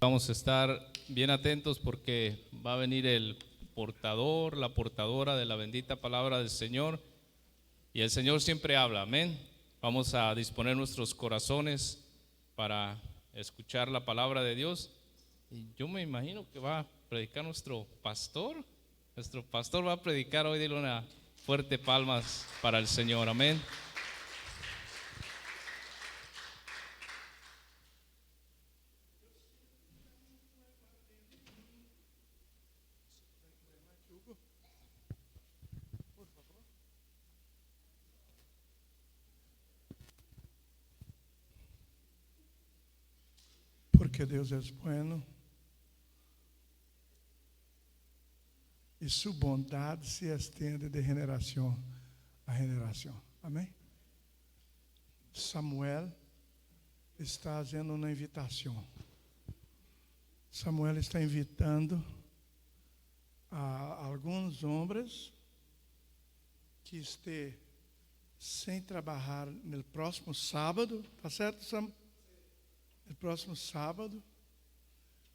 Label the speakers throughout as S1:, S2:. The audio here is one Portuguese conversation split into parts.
S1: Vamos a estar bien atentos porque va a venir el portador, la portadora de la bendita palabra del Señor, y el Señor siempre habla, amén. Vamos a disponer nuestros corazones para escuchar la palabra de Dios, y yo me imagino que va a predicar nuestro pastor. Nuestro pastor va a predicar hoy. Dile una fuerte palmas para el Señor, amén.
S2: Porque Deus é bueno e sua bondade se estende de geração a geração. Amém? Samuel está fazendo uma invitação. Samuel está invitando a alguns homens que estejam sem trabalhar no próximo sábado, tá certo, Sam? No próximo sábado,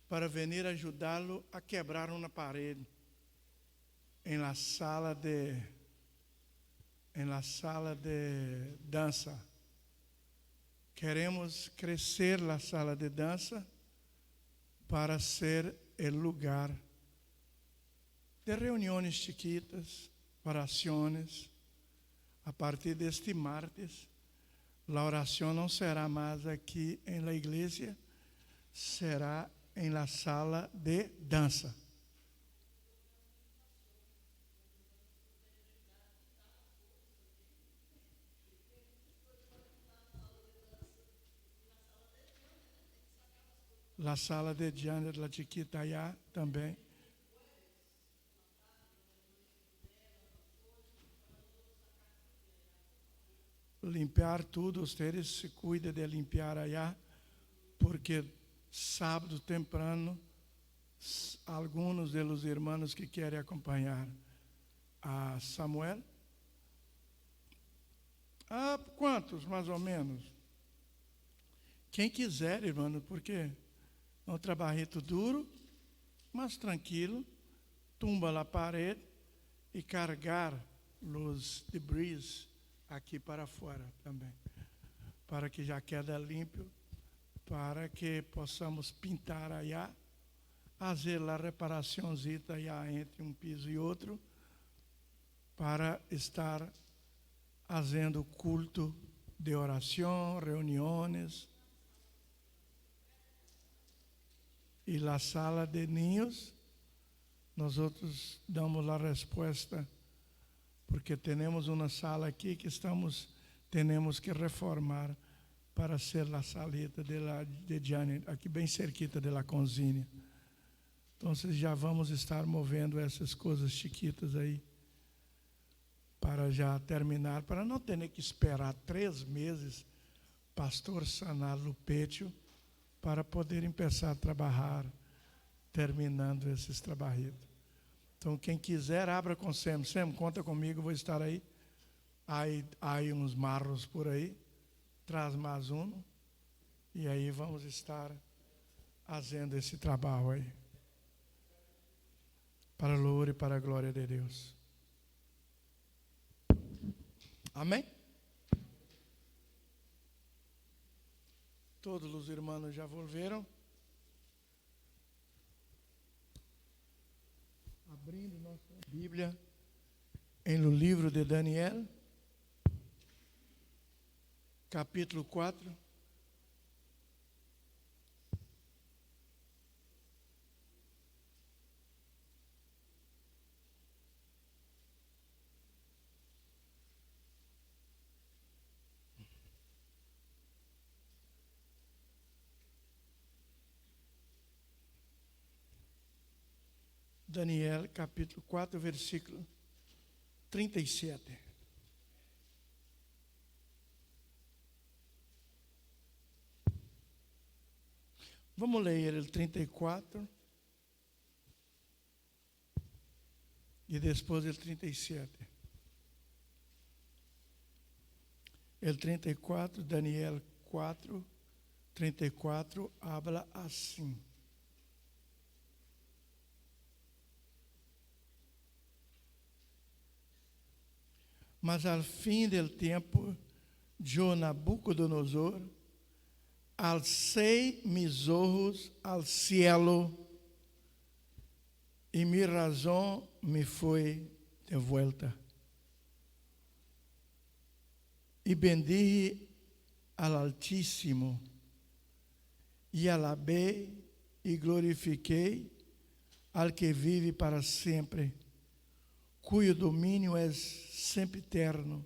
S2: para venir ajudá-lo a quebrar uma parede em la sala de dança. Queremos crescer na sala de dança para ser o lugar de reuniões chiquitas, orações. A partir deste martes, a oração não será mais aqui em la igreja, será em la sala de dança. La sala de Diana de la Chiquitayá também. Limpar tudo, vocês se cuidem de limpar allá, porque sábado temprano, alguns dos irmãos que querem acompanhar a Samuel. Quantos, mais ou menos? Quem quiser, irmão, porque é um trabalhito duro, mas tranquilo, tumba na parede e carregar os debris aqui para fora também, para que já quede limpo, para que possamos pintar allá, fazer a reparaçãozita allá entre um piso e outro, para estar fazendo culto de oração, reuniões. E na sala de ninhos, nós outros damos a resposta, porque temos uma sala aqui que temos que reformar para ser a salita de Janet, aqui bem cerquita de la cozinha. Então, já vamos estar movendo essas coisas chiquitas aí, para já terminar, para não ter que esperar 3 meses, pastor sanar o peito, para poder começar a trabalhar, terminando esses trabalhos. Então, quem quiser, abra com Sam. Sam, conta comigo, vou estar aí. Há uns marros por aí, traz mais um, e aí vamos estar fazendo esse trabalho aí. Para a louvor e para a glória de Deus. Amém? Todos os irmãos já volveram. Abrindo nossa Bíblia em o livro de Daniel, capítulo 4. Daniel, capítulo 4, versículo 37. Vamos ler o 34 e depois o 37. O 34, Daniel 4, 34, habla assim. Mas al fim del tempo, eu, Nabucodonosor, alcei mis ojos al cielo e mi razão me foi devuelta. E bendije al Altíssimo, e alabei e glorifiquei al que vive para sempre, cujo domínio é sempre eterno,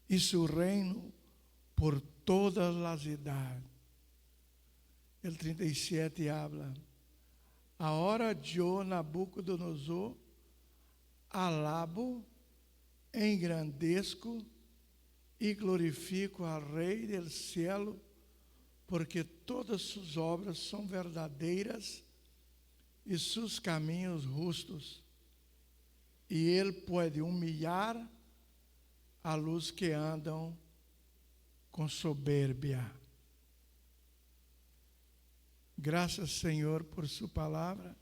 S2: e seu reino por todas as idades. El 37 habla: Ahora yo, Nabucodonosor, alabo, engrandezco e glorifico al Rei del cielo, porque todas suas obras são verdadeiras e seus caminhos justos. E ele pode humilhar a los que andam com soberbia. Graças, Senhor, por sua palavra.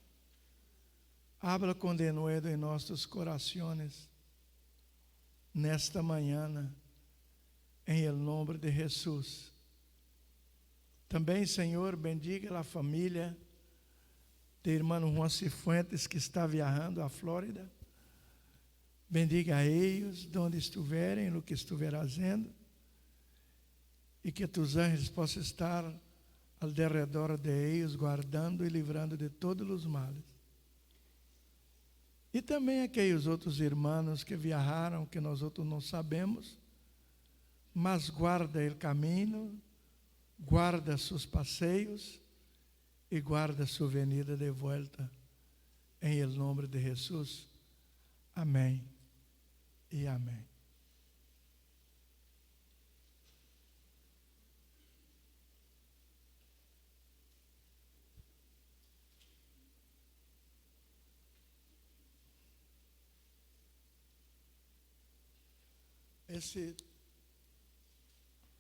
S2: Habla com denuedo em nossos corações nesta manhã, em el nome de Jesus. Também, Senhor, bendiga a família de irmão Juan Cifuentes, que está viajando à Flórida. Bendiga a eles, onde estiverem, no que estiver fazendo, e que tus anjos possam estar ao derredor de eles, guardando e livrando de todos os males. E também aqueles outros irmãos que viajaram, que nós outros não sabemos, mas guarda o caminho, guarda seus passeios e guarda sua venida de volta, em el nome de Jesus. Amém e amém. Esse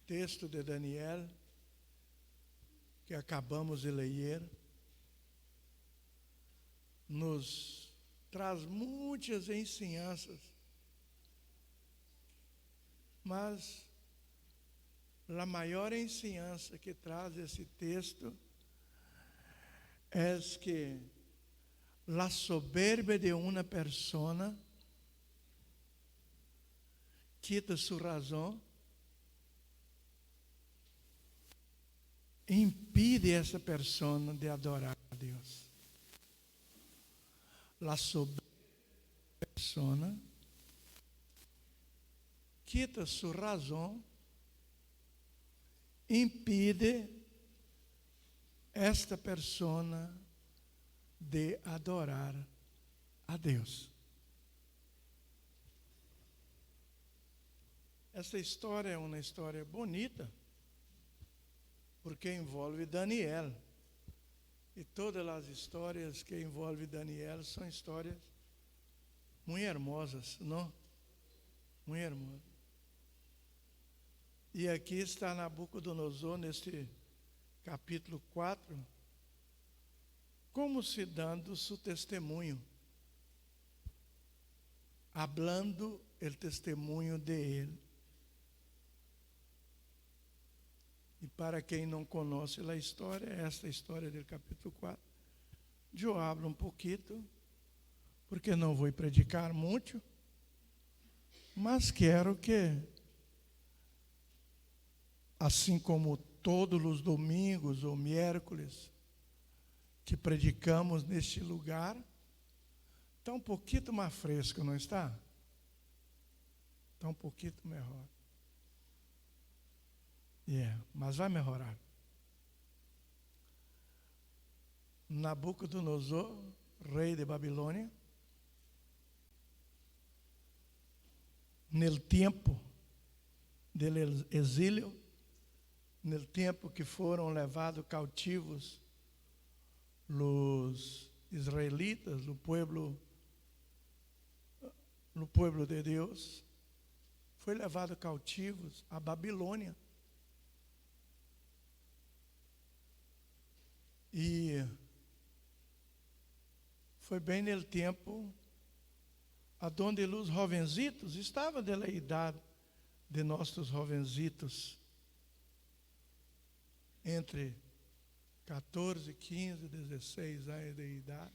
S2: texto de Daniel, que acabamos de ler, nos traz muitas ensinanças, mas a maior ensinança que traz esse texto é que a soberbia de uma pessoa quita sua razão, impide essa pessoa de adorar a Deus. A soberbia da pessoa quita sua razão, impide esta pessoa de adorar a Deus. Essa história é uma história bonita, porque envolve Daniel. E todas as histórias que envolvem Daniel são histórias muito hermosas, não? Muito hermosas. E aqui está Nabucodonosor, neste capítulo 4, como se dando seu testemunho, hablando o testemunho de ele. E para quem não conhece a história, esta história do capítulo 4, eu hablo um pouquinho, porque não vou predicar muito, mas quero que, assim como todos os domingos ou miércoles que predicamos neste lugar, está um pouquinho mais fresco, não está? Está um pouquinho melhor. Mas vai melhorar. Nabucodonosor, rei de Babilônia, no tempo do exílio, no tempo que foram levados cautivos os israelitas, o povo de Deus, foi levado cautivos a Babilônia. E foi bem no tempo aonde os jovencitos estavam da idade de nossos jovencitos, entre 14, 15, 16 anos de idade,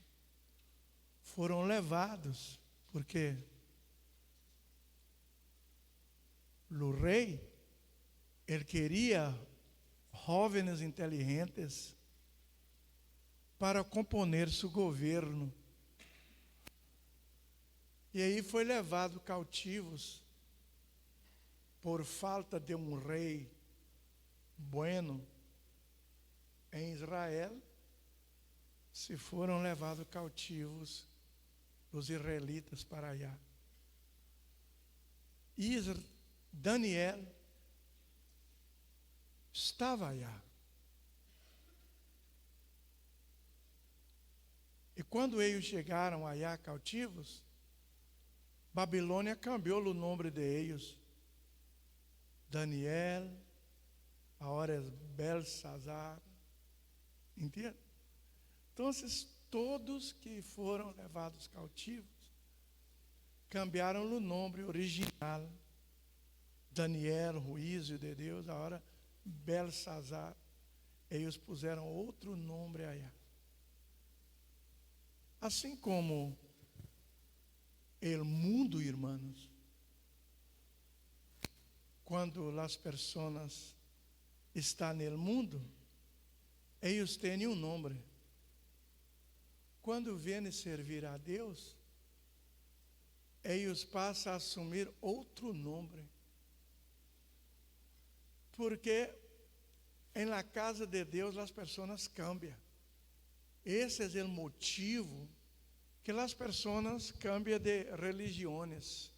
S2: foram levados, porque o rei, ele queria jovens inteligentes para componer seu governo. E aí foi levado cautivos por falta de um rei bueno em Israel. Se foram levados cautivos os israelitas para allá. E Daniel estava allá. E quando eles chegaram allá cautivos, Babilônia cambiou o nome de eles. Daniel, agora é Belsazar. Entende? Então, todos que foram levados cautivos cambiaram o nome original. Daniel, juízo de Deus, agora Belsazar. Eles puseram outro nome allá. Assim como o mundo, irmãos, quando as pessoas estão no mundo, eles têm um nome. Quando vêm servir a Deus, eles passam a assumir outro nome. Porque na casa de Deus as pessoas cambiam. Esse é o motivo que as pessoas cambiam de religiões.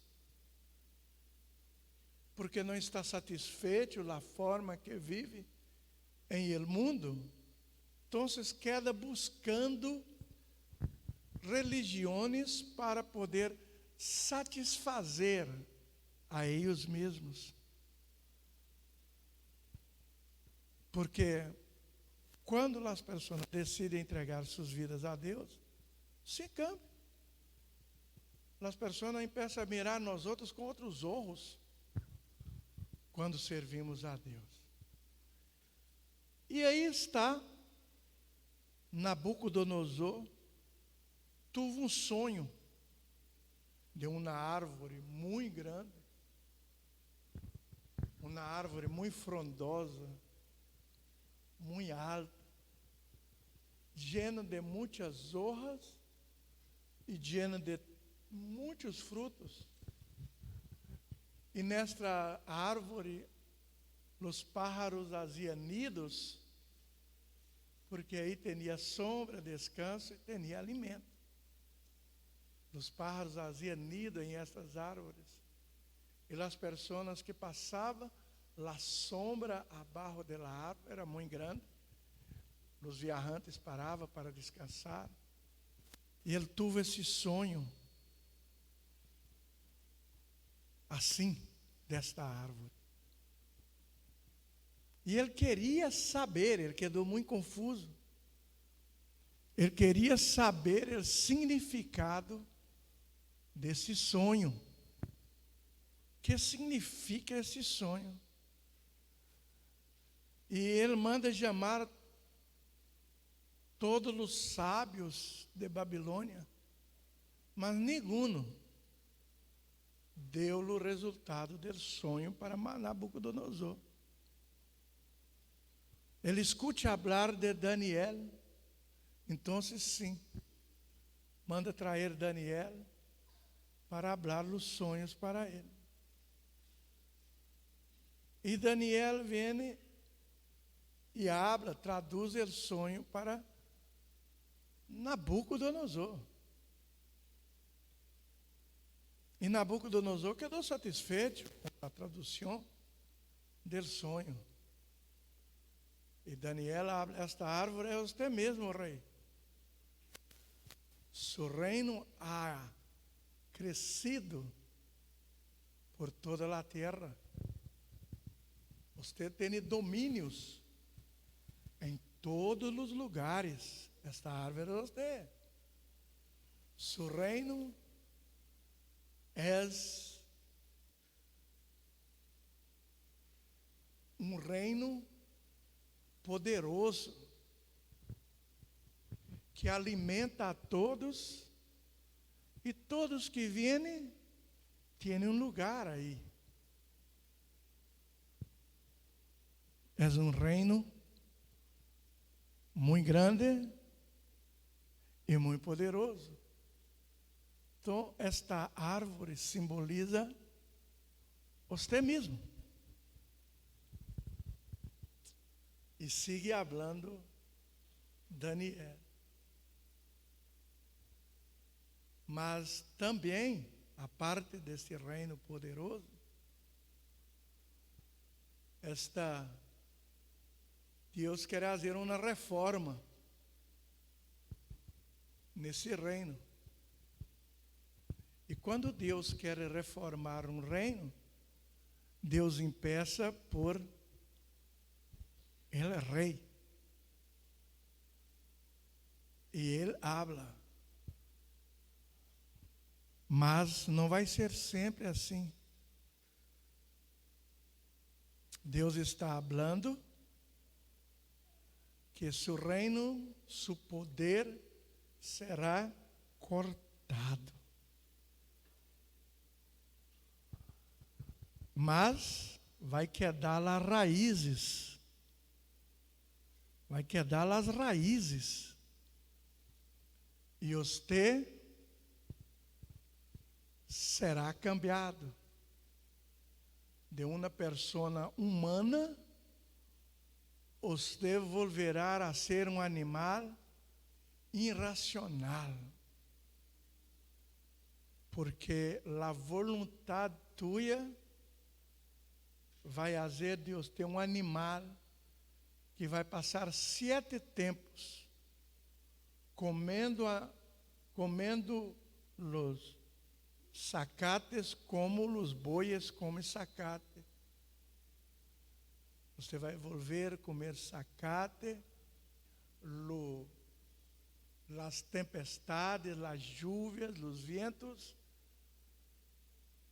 S2: Porque não está satisfeito da forma que vive em el mundo. Então, queda buscando religiões para poder satisfazer a eles mesmos. Porque quando as pessoas decidem entregar suas vidas a Deus, se cambiam. As pessoas começam a mirar nós outros com outros olhos quando servimos a Deus. E aí está Nabucodonosor, teve um sonho de uma árvore muito grande, uma árvore muito frondosa, muito alta, llena de muitas hojas e llena de muitos frutos. E nesta árvore, os pájaros faziam nidos, porque aí tinha sombra, descanso e tinha alimento. Os pájaros faziam nido em estas árvores. E as pessoas que passavam, a sombra abaixo da árvore era muito grande. Os viajantes paravam para descansar. E ele teve esse sonho, assim, desta árvore. E ele queria saber, ele quedou muito confuso. Ele queria saber o significado desse sonho. O que significa esse sonho? E ele manda chamar todos os sábios de Babilônia, mas nenhum deu o resultado do sonho para Nabucodonosor. Ele escute falar de Daniel, então sim, manda trazer Daniel para falar os sonhos para ele. E Daniel vem e habla, traduz o sonho para Nabucodonosor. E Nabucodonosor quedou satisfeito com a tradução do sonho. E Daniel habla, esta árvore é você mesmo, rei. Su reino ha crescido por toda a terra. Você tem domínios em todos os lugares. Esta árvore é você. Su reino és um reino poderoso que alimenta a todos e todos que vêm têm um lugar aí. És um reino muito grande e muito poderoso. Então, esta árvore simboliza você mesmo. E sigue falando Daniel. Mas também, a parte deste reino poderoso, Deus quer fazer uma reforma nesse reino. E quando Deus quer reformar um reino, Deus empieza por Ele é rei. E Ele habla. Mas não vai ser sempre assim. Deus está falando que seu reino, seu poder será cortado. Mas vai quedar as raízes. Vai quedar as raízes. E você será cambiado de uma pessoa humana, você volverá a ser um animal irracional, porque a vontade tua vai fazer Deus ter um animal que vai passar 7 tempos comendo os sacates como os bois comem sacate. Você vai volver a comer sacate, as tempestades, as chuvas, os ventos,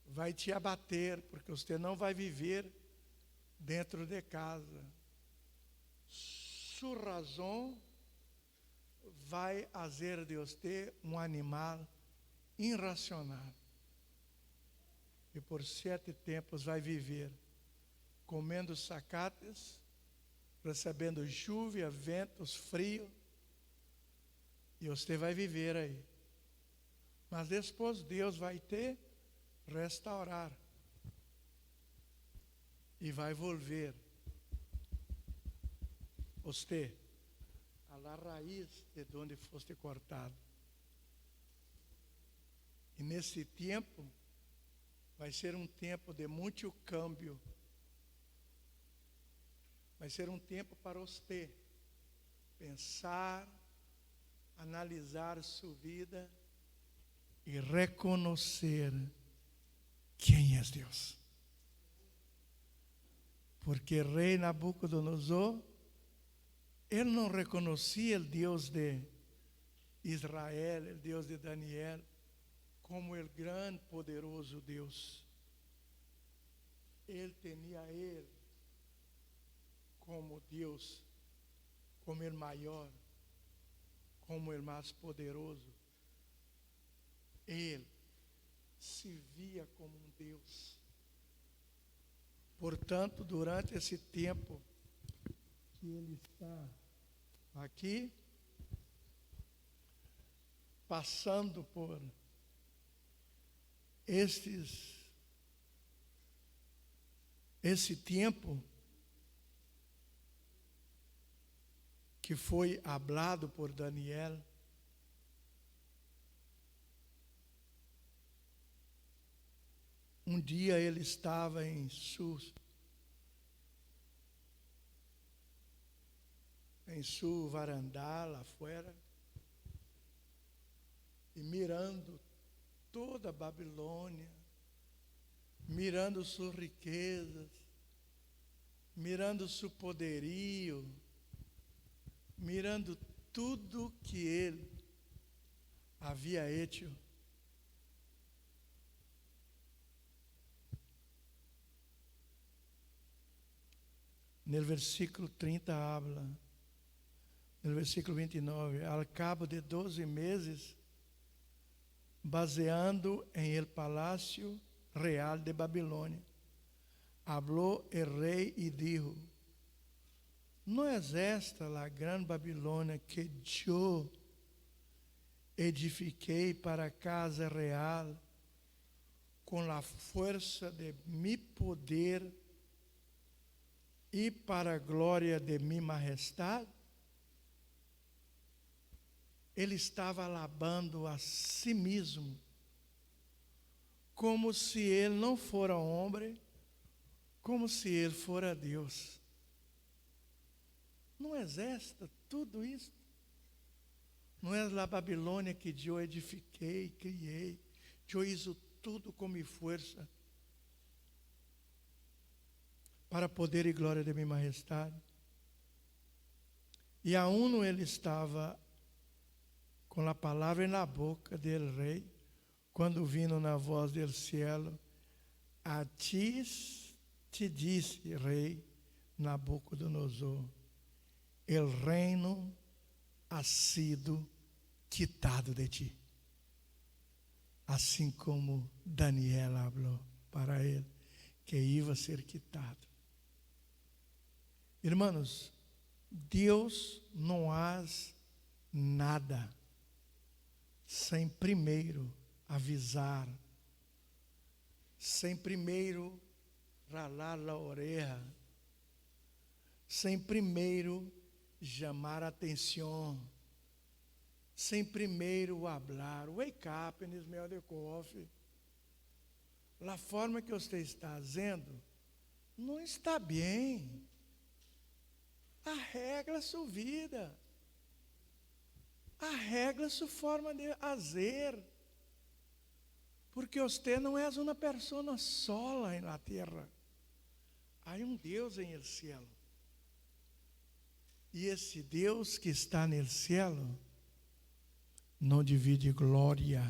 S2: vai te abater, porque você não vai viver dentro de casa. Sua razão vai fazer de você um animal irracional. E por 7 tempos vai viver comendo sacates, recebendo chuva, ventos, frio, e você vai viver aí. Mas depois Deus vai te restaurar e vai volver você à raiz de onde foste cortado. E nesse tempo vai ser um tempo de muito câmbio. Vai ser um tempo para você pensar, analisar sua vida e reconhecer quem é Deus. Porque o rei Nabucodonosor, ele não reconhecia o Deus de Israel, o Deus de Daniel, como o grande, poderoso Deus. Ele tinha ele como Deus, como o maior, como o mais poderoso. Ele se via como um Deus. Portanto, durante esse tempo que ele está aqui, passando por esse tempo que foi hablado por Daniel, um dia ele estava em sua varandá lá fora, e mirando toda a Babilônia, mirando suas riquezas, mirando seu poderio, mirando tudo que ele havia hecho. No versículo 30 habla, no versículo 29, al cabo de 12 meses, baseando em el palacio real de Babilônia, habló el rei e dijo: ¿No es esta la gran Babilônia que yo edifiquei para a casa real com a força de mi poder e para a glória de mi majestade? Ele estava alabando a si mesmo, como se ele não fora homem, como se ele fora Deus. Não é esta tudo isso? Não é a Babilônia que eu edifiquei, criei, eu hizo tudo com minha força, para poder e glória de minha majestade? E aún ele estava com a palavra na boca del rei, quando vino na voz del cielo: a ti te disse, rei Nabucodonosor, el reino ha sido quitado de ti. Assim como Daniel falou para ele, que ia ser quitado. Irmãos, Deus não faz nada sem primeiro avisar, sem primeiro ralar a orelha, sem primeiro chamar a atenção, sem primeiro falar: wake up, Nismel de Coffee. A forma que você está fazendo não está bem. Arregla sua vida. Arregla sua forma de fazer. Porque você não é uma pessoa sola na terra. Há Deus em el cielo. E esse Deus que está no cielo não divide glória.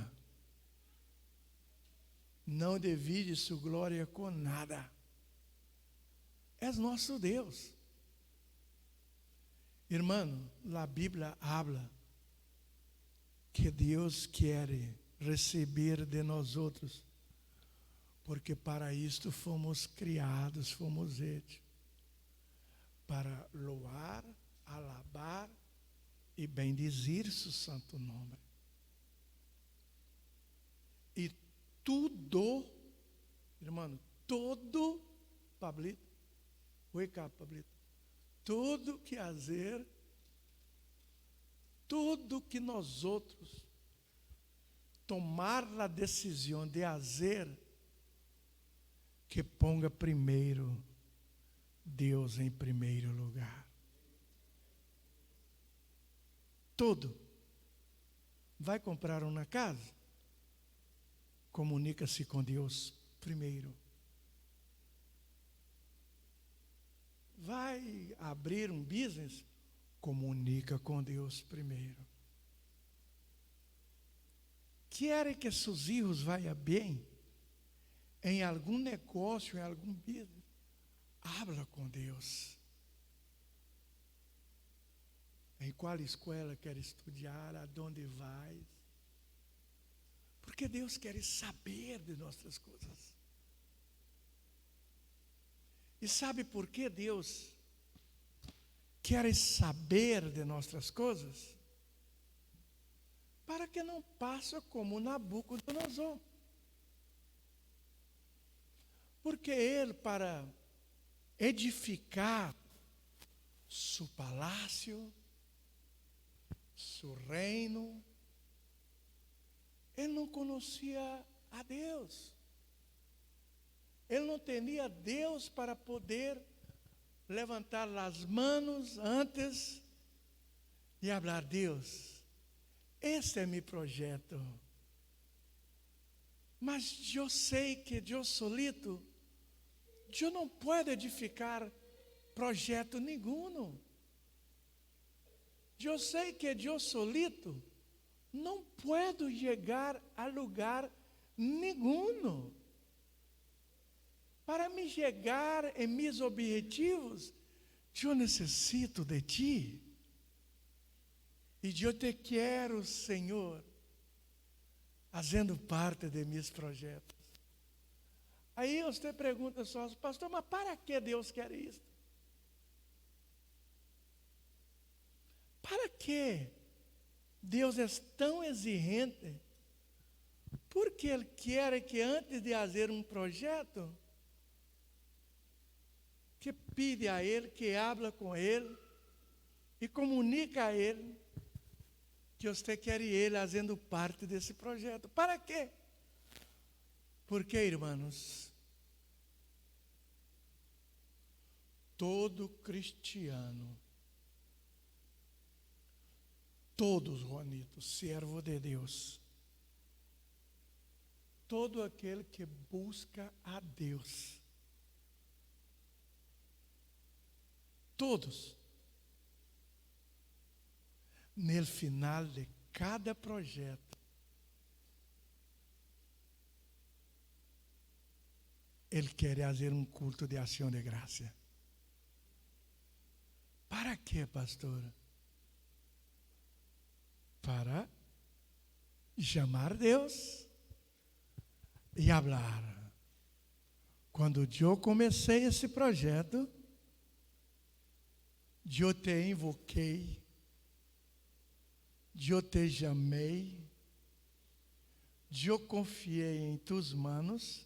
S2: Não divide sua glória com nada. É nosso Deus. Irmão, a Bíblia habla que Deus quer receber de nós outros, porque para isto fomos criados, fomos hechos, para louvar, alabar e bendizer seu santo nome. E tudo, irmão, todo, Pablito, wake up, Pablito, tudo que fazer, tudo que nós outros tomar a decisão de fazer, que ponga primeiro Deus em primeiro lugar. Tudo. Vai comprar uma casa? Comunica-se com Deus primeiro. Vai abrir um business? Comunica com Deus primeiro. Quer que seus filhos vayam bem em algum negócio, em algum business? Habla com Deus. Em qual escola quer estudar, aonde vai? Porque Deus quer saber de nossas coisas. E sabe por que Deus quer saber de nossas coisas? Para que não passe como Nabucodonosor. Porque ele, para edificar seu palácio, seu reino, ele não conhecia a Deus. Ele não tinha Deus para poder levantar as mãos antes de falar: Deus, esse é meu projeto. Mas eu sei que eu solito, eu não posso edificar projeto nenhum. Eu sei que eu solito não posso chegar a lugar nenhum. Para me chegar em meus objetivos, eu necessito de ti. E eu te quero, Senhor, fazendo parte de meus projetos. Aí você pergunta só, pastor, mas para que Deus quer isso? Para que Deus é tão exigente? Porque Ele quer que antes de fazer um projeto, que pide a Ele, que habla com Ele e comunica a Ele que você quer Ele fazendo parte desse projeto. Para quê? Porque, irmãos, todo cristiano, todos, Juanito, servo de Deus, todo aquele que busca a Deus, todos, no final de cada projeto, ele quer fazer um culto de ação de graça. Para quê, pastora? Para chamar Deus e falar. Quando eu comecei esse projeto, eu te invoquei, eu te chamei, eu confiei em tuas manos,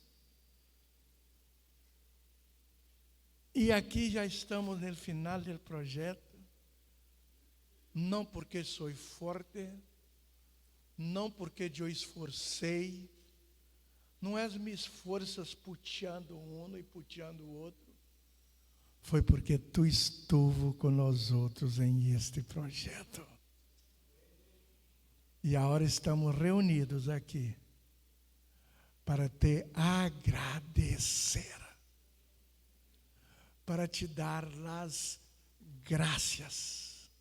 S2: e aqui já estamos no final do projeto, não porque sou forte, não porque eu esforcei, não é as minhas forças puxando um e puxando o outro, foi porque tu estuvo com nós outros em este projeto. E agora estamos reunidos aqui para te agradecer, para te dar as graças,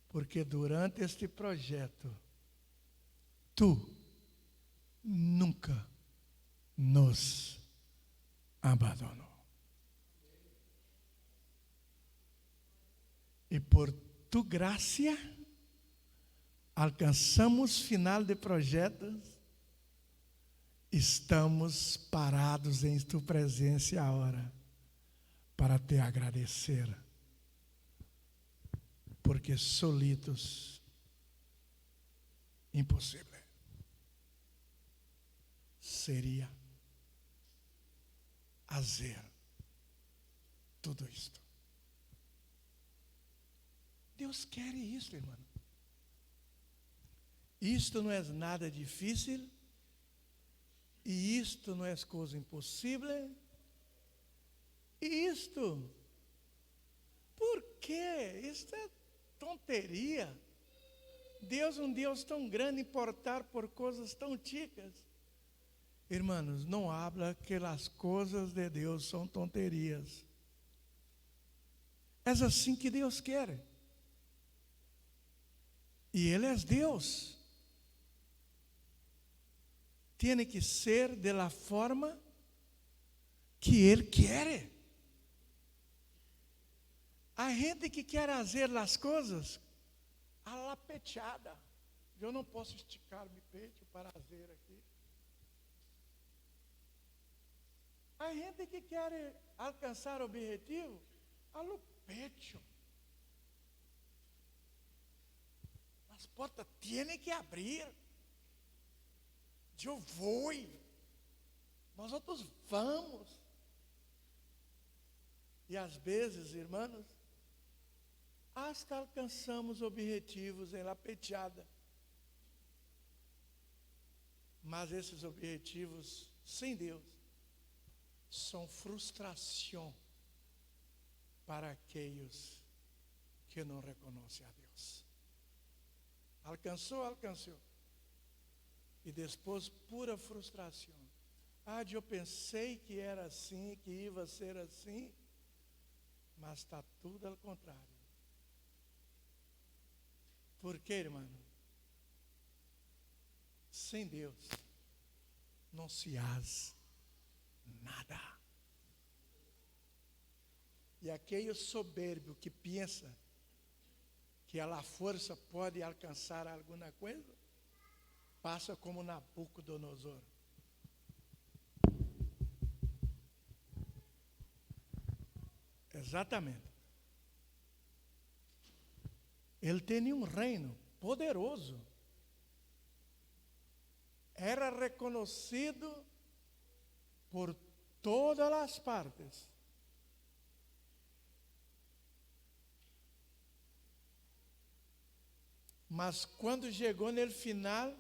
S2: porque durante este projeto, tu nunca nos abandonou. E por tu graça, alcançamos final de projetos, estamos parados em tua presença agora para te agradecer, porque solitos, impossível seria fazer tudo isto. Deus quer isso, irmão. Isto não é nada difícil, e isto não é coisa impossível. E isto, por quê? Isto é tonteria. Deus é um Deus tão grande, importar por coisas tão chicas. Irmãos, não habla que as coisas de Deus são tonterias. É assim que Deus quer. E Ele é Deus. Tem que ser de la forma que Ele quer. A gente que quer fazer as coisas a la pechada. Eu não posso esticar meu peito para fazer aqui. A gente que quer alcançar o objetivo a lo pecho. As portas têm que abrir. Eu vou. Nós outros vamos. E às vezes, irmãos, hasta alcançamos objetivos em la peteada. Mas esses objetivos, sem Deus, são frustração para aqueles que não reconhecem a Deus. Alcançou. E depois, pura frustração. Eu pensei que era assim, que ia ser assim, mas está tudo ao contrário. Por quê, irmão? Sem Deus, não se faz nada. E aquele soberbo que pensa que a força pode alcançar alguma coisa, passa como Nabucodonosor. Exatamente. Ele tinha um reino poderoso. Era reconhecido por todas as partes. Mas quando chegou no final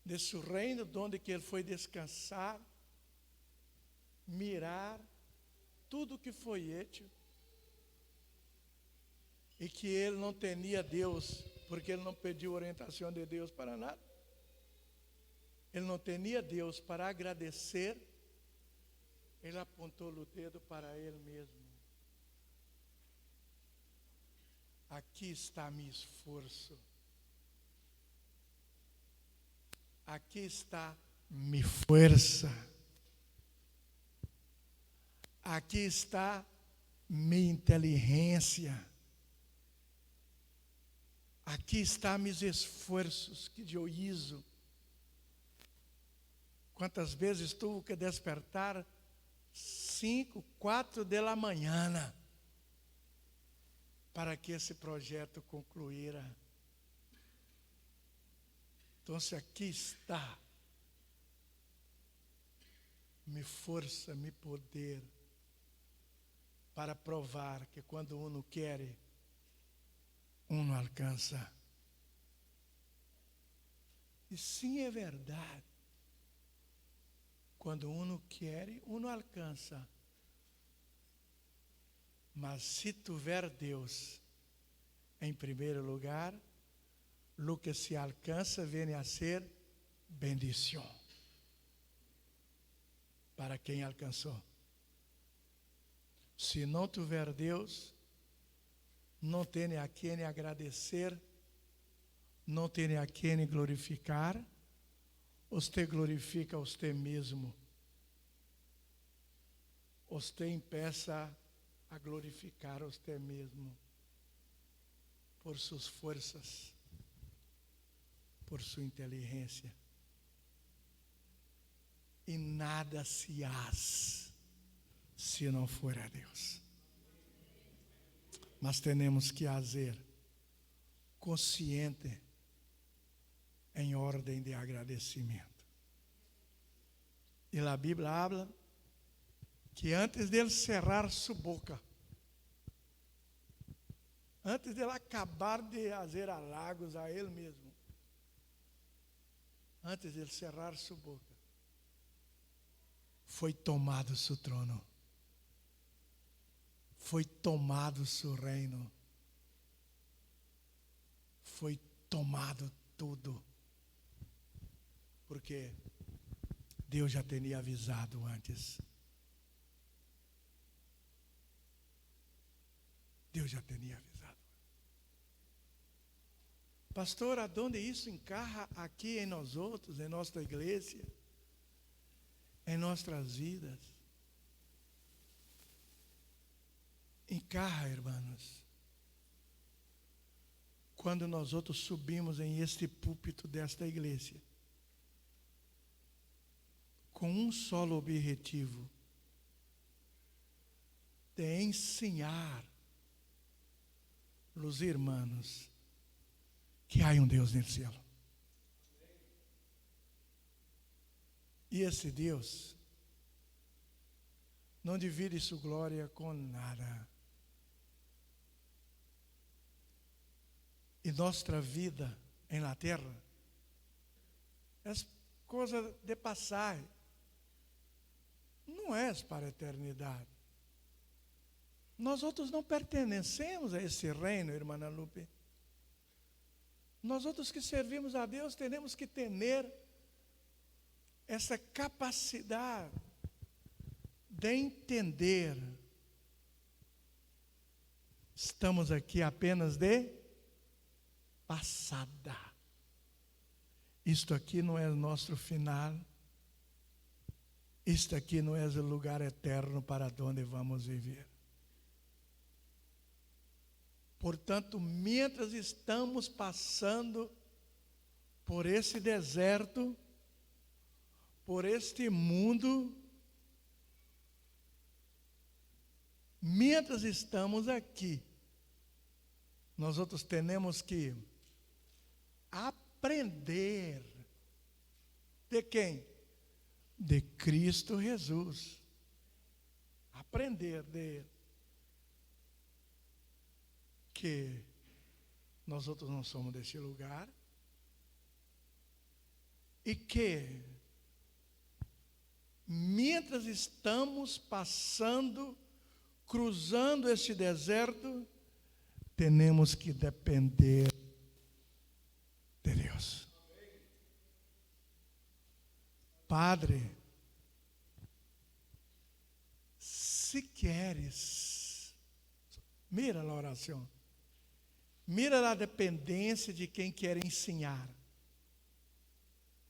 S2: de seu reino, onde que ele foi descansar, mirar tudo que foi feito, e que ele não tinha Deus, porque ele não pediu orientação de Deus para nada. Ele não tinha Deus para agradecer. Ele apontou o dedo para ele mesmo. Aqui está meu esforço. Aqui está minha força. Aqui está minha inteligência. Aqui está meus esforços que eu uso. Quantas vezes tive que despertar 5, 4 da manhã para que esse projeto concluíra. Então, aqui está minha força, meu poder, para provar que quando uno quer, uno alcança. E sim, é verdade. Quando uno quer, uno alcança. Mas se tiver Deus em primeiro lugar, o que se alcança vem a ser bendição para quem alcançou. Se não tiver Deus, não tem a quem agradecer, não tem a quem glorificar, você glorifica você mesmo. Você empieza a glorificar você mesmo por suas forças, por sua inteligência. E nada se faz se não for a Deus. Mas temos que fazer consciente, em ordem de agradecimento. E a Bíblia habla que antes dele cerrar sua boca, antes dele acabar de fazer halagos a ele mesmo, antes dele cerrar sua boca, foi tomado seu trono, foi tomado seu reino, foi tomado tudo, porque Deus já tinha avisado antes. Deus já tinha avisado. Pastor, aonde isso encarra aqui em nós outros, em nossa igreja, em nossas vidas? Encarra, irmãos, quando nós outros subimos em este púlpito desta igreja, com um solo objetivo, de ensinar os irmãos que há um Deus no céu. E esse Deus não divide sua glória com nada. E nossa vida em la terra é coisa de passagem. Não é para a eternidade. Nós outros não pertencemos a esse reino, irmã Ana Lupe. Nós outros que servimos a Deus temos que ter essa capacidade de entender. Estamos aqui apenas de passada. Isto aqui não é o nosso final. Isto aqui não é o lugar eterno para onde vamos viver. Portanto, mientras estamos passando por esse deserto, por este mundo, mientras estamos aqui, nós outros temos que aprender de quem? De Cristo Jesus. Aprender de Ele. Que nós outros não somos desse lugar. E que, mientras estamos passando, cruzando este deserto, temos que depender de Deus. Padre, se queres, mira a oração, mira a dependência de quem quer ensinar.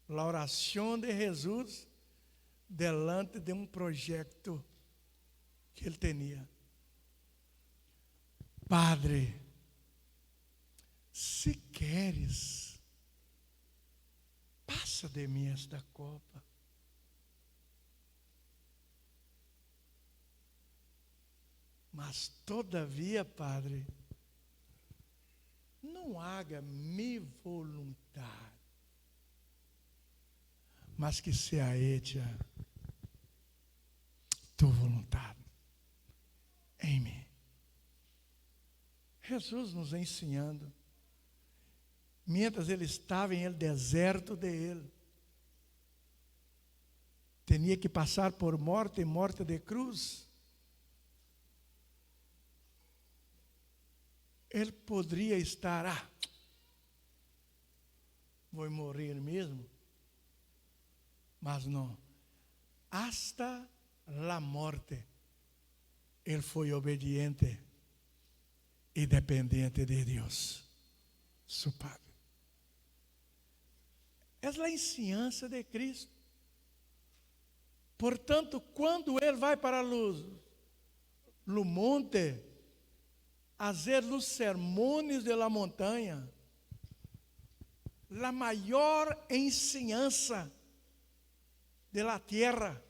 S2: A oração de Jesus delante de um projeto que ele tinha. Padre, se queres, passa de mim esta copa. Mas todavia, Padre, não haga minha vontade, mas que seja hecha tua vontade em mim. Jesus nos ensinando, mientras ele estava em el deserto de ele, tinha que passar por morte e morte de cruz. Ele poderia estar, vou morrer mesmo, mas não. Hasta la morte, ele foi obediente e dependente de Deus, seu Padre. É a ensinança de Cristo. Portanto, quando ele vai para o monte, fazer os sermões de la montanha, a maior ensinança de la tierra,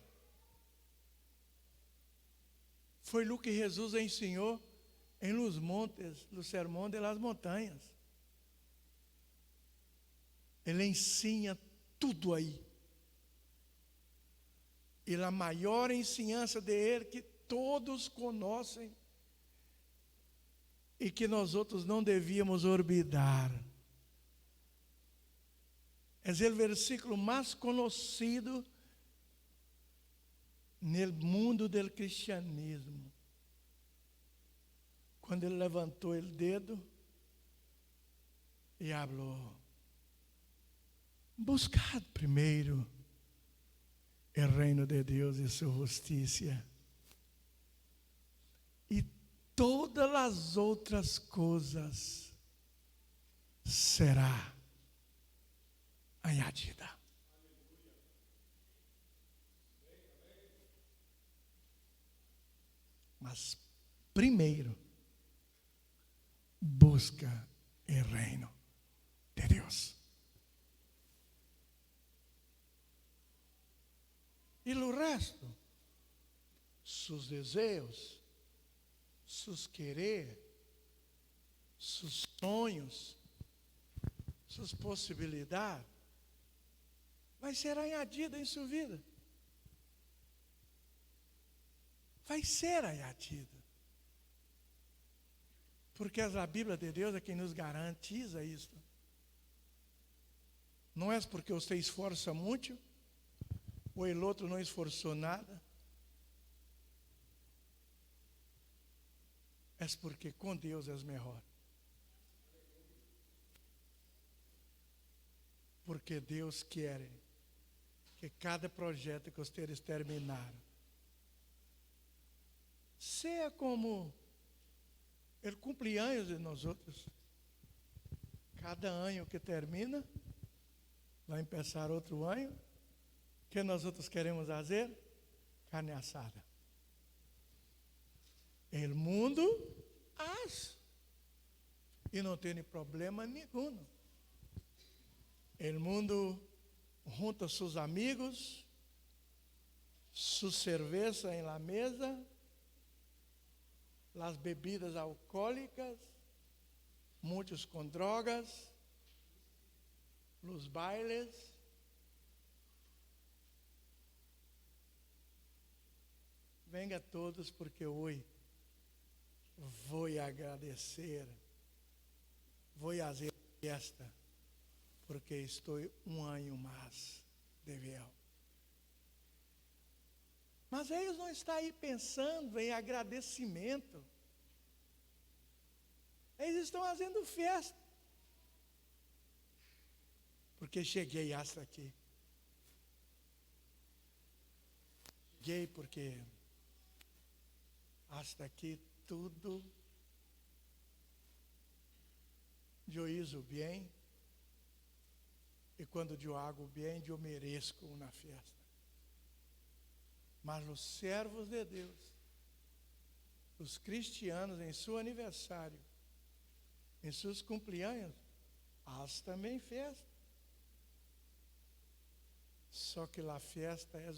S2: foi o que Jesus ensinou em los montes, no sermão de las montanhas. Ele ensina tudo aí. E a maior ensinança de ele que todos conhecem e que nós outros não devíamos olvidar. É o versículo mais conhecido no mundo do cristianismo. Quando ele levantou o dedo e falou: buscad primeiro o reino de Deus e sua justiça, e todas as outras coisas será añadida. Mas primeiro busca o reino de Deus. E o resto, seus desejos, seus querer, seus sonhos, suas possibilidades, vai ser añadida em sua vida. Vai ser añadida. Porque a Bíblia de Deus é quem nos garantiza isso. Não é porque você esforça muito, ou o outro não esforçou nada. É porque com Deus é melhor. Porque Deus quer que cada projeto que vocês terminaram seja como o cumpleaños de nós outros. Cada ano que termina, vai começar outro ano. O que nós outros queremos fazer? carne assada. O mundo acha. E não tem problema nenhum. O mundo junta seus amigos, sua cerveja em la mesa, as bebidas alcoólicas, muitos com drogas, os bailes. Venga todos, porque hoje vou agradecer, vou fazer festa, porque estou um ano mais de véu. Mas eles não estão aí pensando em agradecimento. Eles estão fazendo festa. Porque cheguei hasta aqui. Cheguei porque hasta aqui tudo eu hizo bem. E quando eu hago bem, eu mereço uma festa. Mas os servos de Deus, os cristianos, em seu aniversário, em seus cumpleaños, eles também festa. Só que a festa é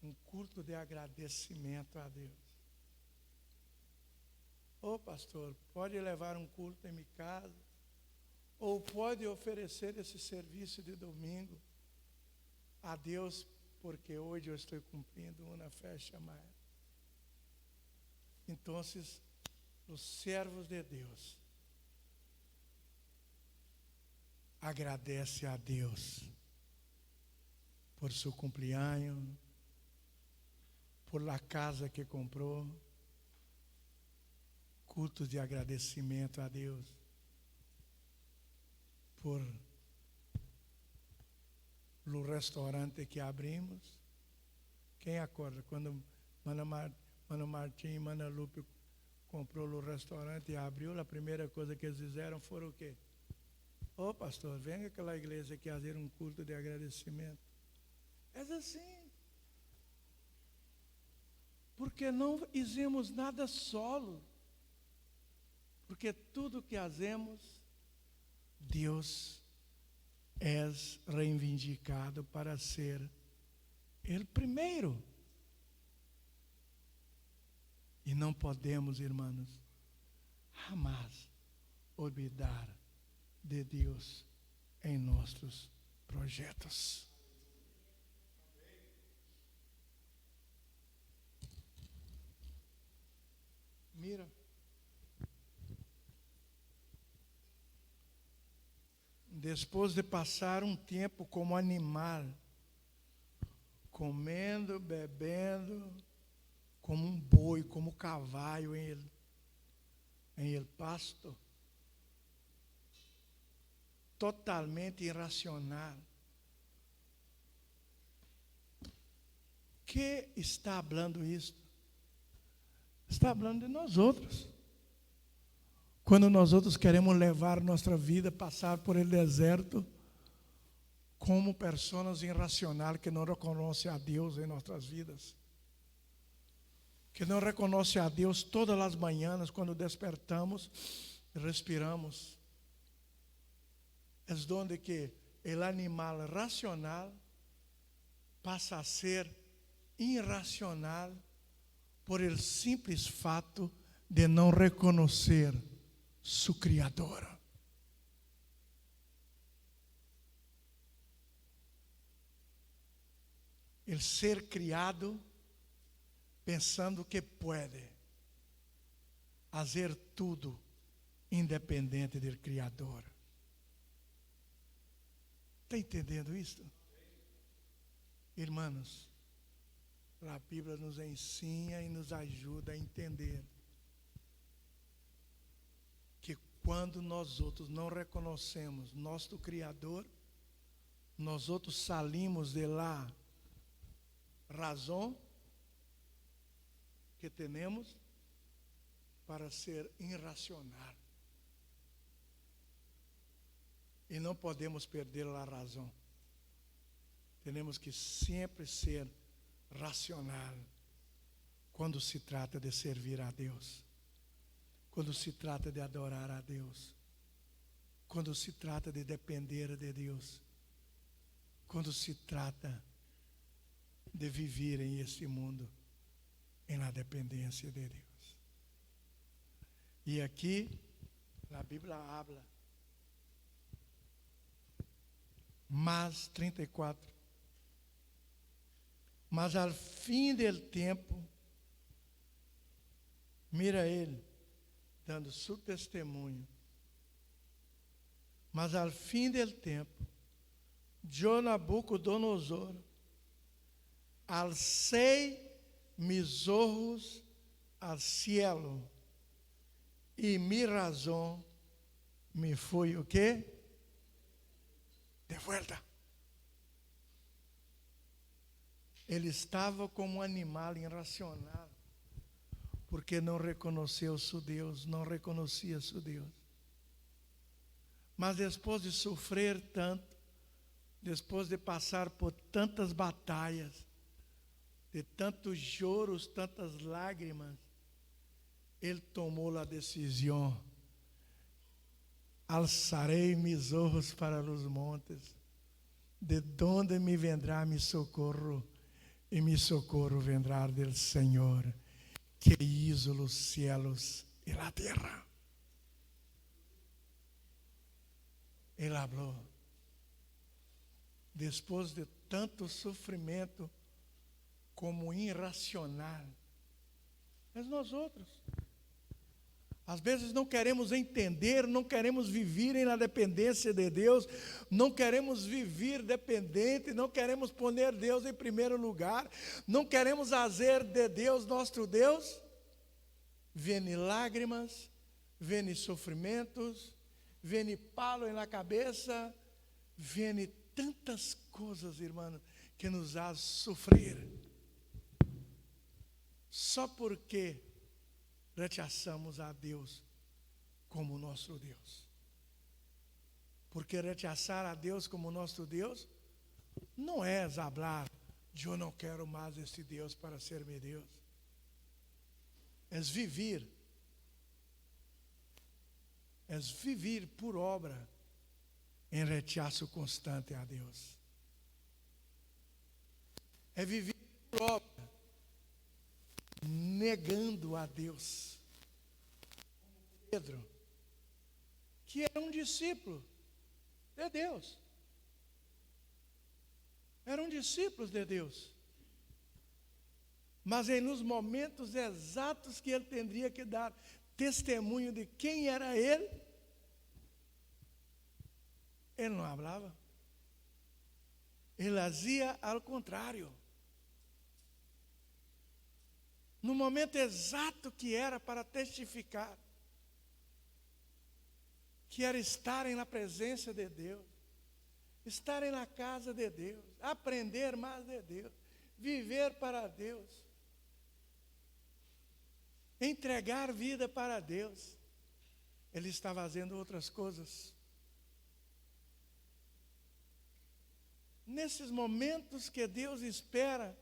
S2: um culto de agradecimento a Deus. Ô pastor, pode levar um culto em minha casa, ou pode oferecer esse serviço de domingo a Deus, porque hoje eu estou cumprindo uma festa chamada. Então, os servos de Deus agradecem a Deus por seu cumpleaños, por la casa que comprou, cultos de agradecimento a Deus, por o restaurante que abrimos. Quem acorda? Quando Mano Martim e Mana Lupe comprou o restaurante e abriu, a primeira coisa que eles fizeram foram o quê? Ô pastor, venha àquela igreja aqui fazer um culto de agradecimento. É assim. Porque não fizemos nada solo. Porque tudo que fazemos, Deus é reivindicado para ser o primeiro. E não podemos, irmãos, jamais olvidar de Deus em nossos projetos. Mira. Depois de passar um tempo como animal, comendo, bebendo, como um boi, como um cavalo em el pasto, totalmente irracional. Que está falando isto? Está falando de nós outros. Quando nós outros queremos levar nossa vida, passar por el deserto, como pessoas irracionais que não reconhecem a Deus em nossas vidas. Que não reconhecem a Deus todas as manhãs, quando despertamos e respiramos. É onde que o animal racional passa a ser irracional por el simples fato de não reconhecer su Criador. El ser criado pensando que pode fazer tudo independente do Criador. Está entendendo isso? Irmãos, a Bíblia nos ensina e nos ajuda a entender que quando nós outros não reconhecemos nosso Criador, nós outros salimos de lá razão que temos para ser irracional. E não podemos perder a razão. temos que sempre ser racional quando se trata de servir a Deus, quando se trata de adorar a Deus, quando se trata de depender de Deus, quando se trata de viver em este mundo em la dependência de Deus. E aqui a Bíblia habla, mas 34, mas ao fim del tempo, mira ele dando seu testemunho, mas ao fim del tempo, eu, Nabucodonosor, alcei mis ojos al cielo e mi razão me foi o quê? De volta. Ele estava como um animal irracional, porque não reconheceu seu Deus, não reconhecia seu Deus. Mas depois de sofrer tanto, depois de passar por tantas batalhas, de tantos choros, tantas lágrimas, ele tomou a decisão: alçarei mis ojos para os montes, de donde me vendrá mi socorro, e mi socorro vendrá del Senhor, que hizo los cielos e la terra. Ele falou, depois de tanto sofrimento, como irracional. Mas nós outros, às vezes não queremos entender, não queremos viver na dependência de Deus, não queremos viver dependente, não queremos pôr Deus em primeiro lugar, não queremos fazer de Deus nosso Deus. Vêm lágrimas, vêm sofrimentos, vêm palo na cabeça, vêm tantas coisas, irmãos, que nos fazem sofrer. Só porque rechaçamos a Deus como nosso Deus. Porque rechaçar a Deus como nosso Deus não é falar, eu não quero mais esse Deus para ser meu Deus. É viver por obra em rechaço constante a Deus. É viver por obra negando a Deus. Pedro, que era um discípulo de Deus, eram discípulos de Deus, mas nos momentos exatos que ele teria que dar testemunho de quem era ele não falava, ele fazia ao contrário. No momento exato que era para testificar, que era estarem na presença de Deus, estarem na casa de Deus, aprender mais de Deus, viver para Deus, entregar vida para Deus, ele está fazendo outras coisas. Nesses momentos que Deus espera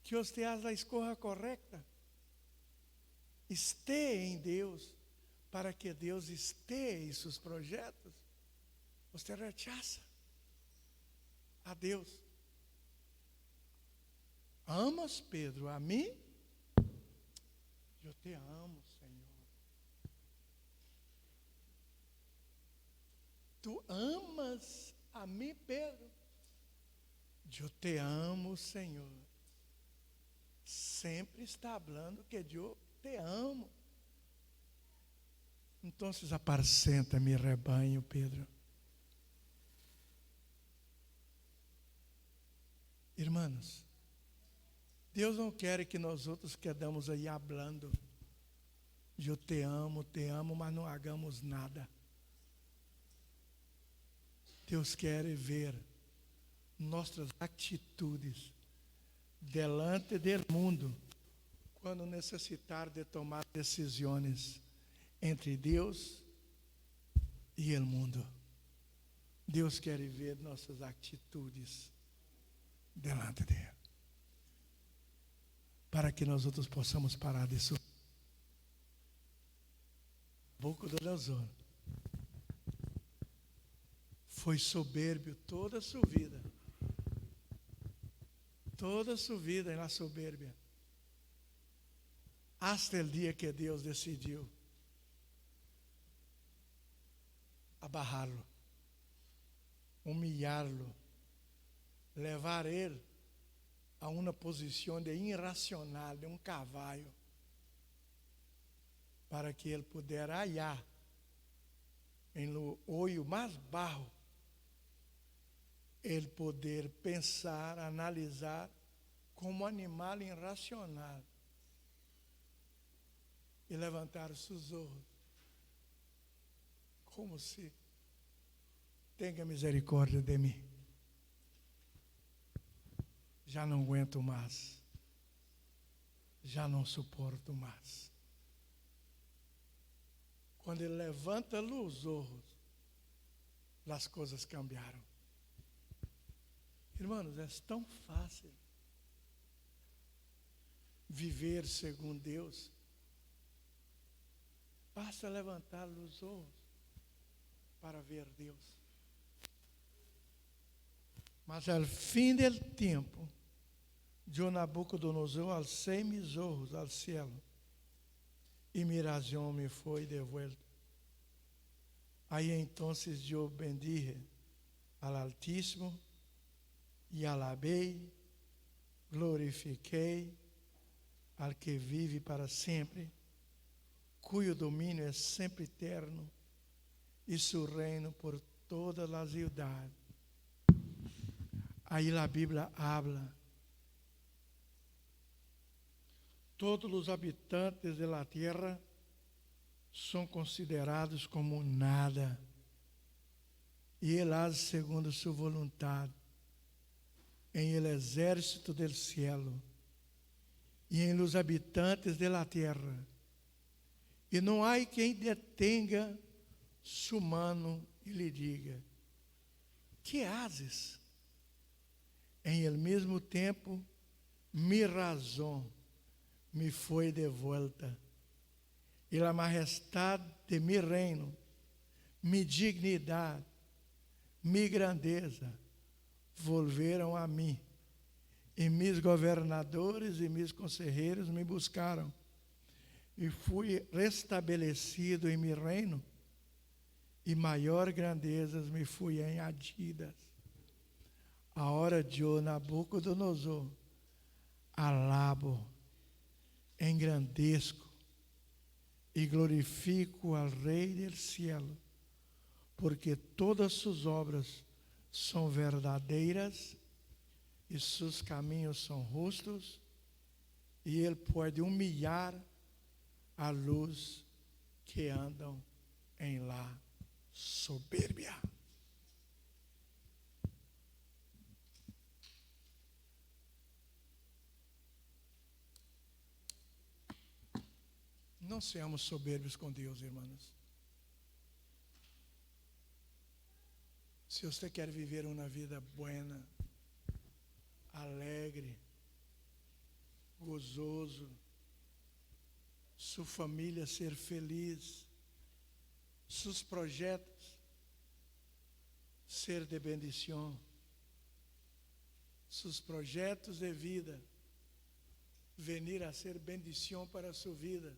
S2: que você haja a escolha correta, esteja em Deus, para que Deus esteja em seus projetos, você rechaça a Deus. Amas, Pedro, a mim? Eu te amo, Senhor. Tu amas a mim, Pedro? Eu te amo, Senhor. Sempre está falando que eu te amo. Então, apacenta mi rebanho, Pedro. Irmãos, Deus não quer que nós outros quedamos aí hablando. Eu te amo, mas não hagamos nada. Deus quer ver nossas atitudes delante do mundo, quando necessitar de tomar decisões entre Deus e o mundo. Deus quer ver nossas atitudes delante de Ele. Para que nós outros possamos parar de sofrer. Nabucodonosor foi soberbio toda a sua vida. Toda a sua vida na soberbia. Hasta o dia que Deus decidiu abarrá-lo, humilhá-lo, levar ele a uma posição de irracional, de um cavalo, para que ele pudesse hallar em lo olho mais baixo, ele poder pensar, analisar como animal irracional e levantar os seus olhos, como se tenha misericórdia de mim. Já não aguento mais, já não suporto mais. Quando ele levanta os olhos, as coisas cambiaram. Irmãos, é tão fácil viver segundo Deus. Basta levantar os olhos para ver Deus. Mas ao fim do tempo, eu Nabucodonosor alcei meus olhos ao céu e mi razão me foi devuelta. Aí então eu bendije ao Altíssimo e alabei, glorifiquei ao que vive para sempre, cujo domínio é sempre eterno e seu reino por todas as idades. Aí a Bíblia habla. Todos os habitantes da terra são considerados como nada, e ele age segundo sua vontade, em el exército del cielo, e em los habitantes de la terra, e não há quem detenga sua mano e lhe diga: que haces? Em el mesmo tempo, mi razão me foi devolta, e a majestade de mi reino, mi dignidade, mi grandeza, volveram a mim, e mis governadores e mis conselheiros me buscaram, e fui restabelecido em mi reino, e maior grandezas me fui añadidas. A hora de Nabucodonosor, alabo, engrandeço e glorifico ao Rei do cielo, porque todas suas obras são verdadeiras e seus caminhos são justos, e ele pode humilhar a luz que andam em la soberbia. Não sejamos soberbos com Deus, irmãos. Se você quer viver uma vida buena, alegre, gozoso, sua família ser feliz, seus projetos ser de bendição, seus projetos de vida venir a ser bendição para a sua vida,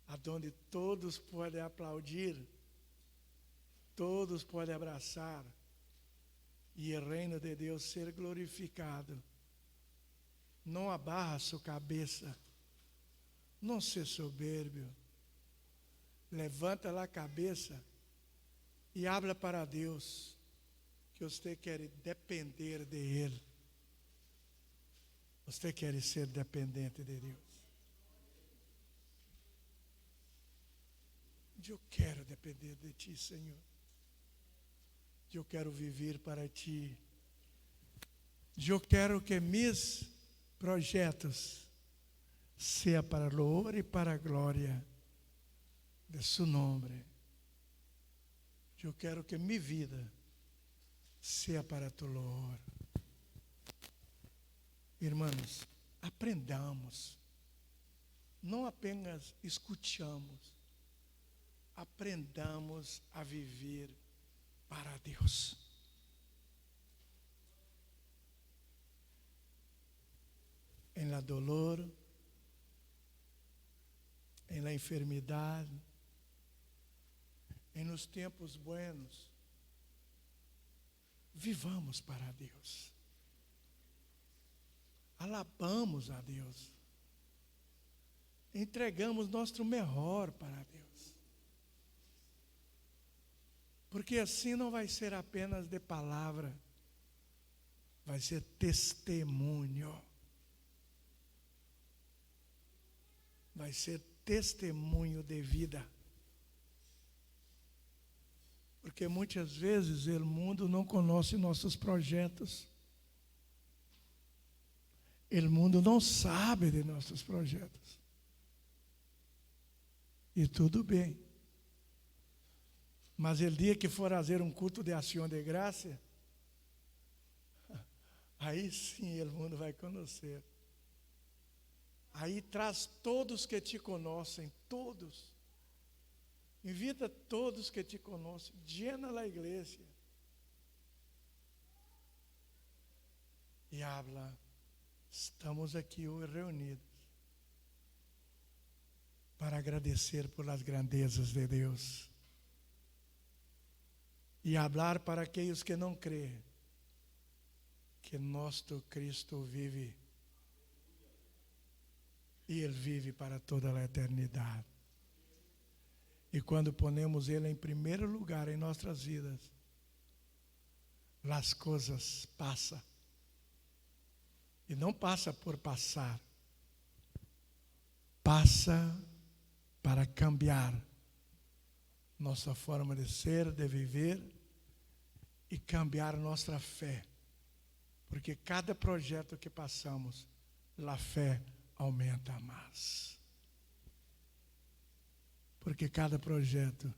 S2: aonde todos podem aplaudir, todos podem abraçar, e o reino de Deus ser glorificado. Não abarra sua cabeça, não seja soberbio, levanta a cabeça e habla para Deus, que você quer depender de Ele, você quer ser dependente de Deus. Eu quero depender de Ti, Senhor. Eu quero viver para Ti. Eu quero que meus projetos sejam para a louvor e para a glória de Seu nome. Eu quero que minha vida seja para Tu louvor. Irmãos, aprendamos. Não apenas escutamos. Aprendamos a viver para Deus. Em la dolor, em la enfermidade, em nos tempos buenos, vivamos para Deus. Alabamos a Deus. Entregamos nosso melhor para Deus. Porque assim não vai ser apenas de palavra, vai ser testemunho. Vai ser testemunho de vida. Porque muitas vezes o mundo não conhece nossos projetos. O mundo não sabe de nossos projetos. E tudo bem. Mas o dia que for fazer um culto de ação de graça, aí sim o mundo vai conhecer. Aí traz todos que te conhecem, todos. Invita todos que te conhecem, llena a igreja. E habla, estamos aqui hoje reunidos para agradecer por las grandezas de Deus. E hablar para aqueles que não creem que nosso Cristo vive. E Ele vive para toda a eternidade. E quando ponemos Ele em primeiro lugar em nossas vidas, as coisas passam. E não passa por passar. Passa para cambiar nossa forma de ser, de viver e cambiar nossa fé. Porque cada projeto que passamos, a fé aumenta mais. Porque cada projeto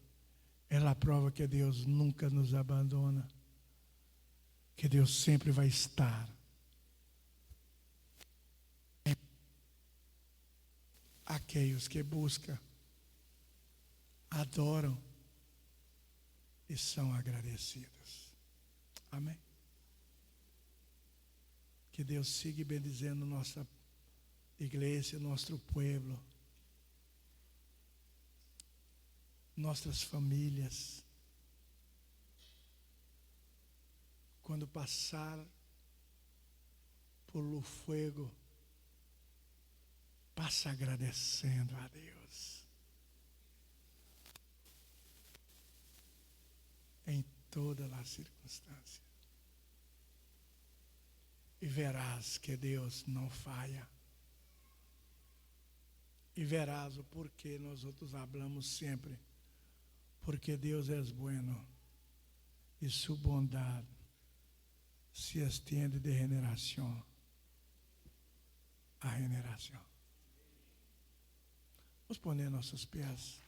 S2: é a prova que Deus nunca nos abandona. Que Deus sempre vai estar. Aqueles que buscam, adoram e são agradecidos. Amém? Que Deus siga bendizendo nossa igreja, nosso povo, nossas famílias. Quando passar por o fogo, passa agradecendo a Deus. Em todas as circunstâncias. E verás que Deus não falha. E verás o porquê nós outros falamos sempre. Porque Deus é bueno. E sua bondade se estende de generação a generação. Vamos poner nossos pés.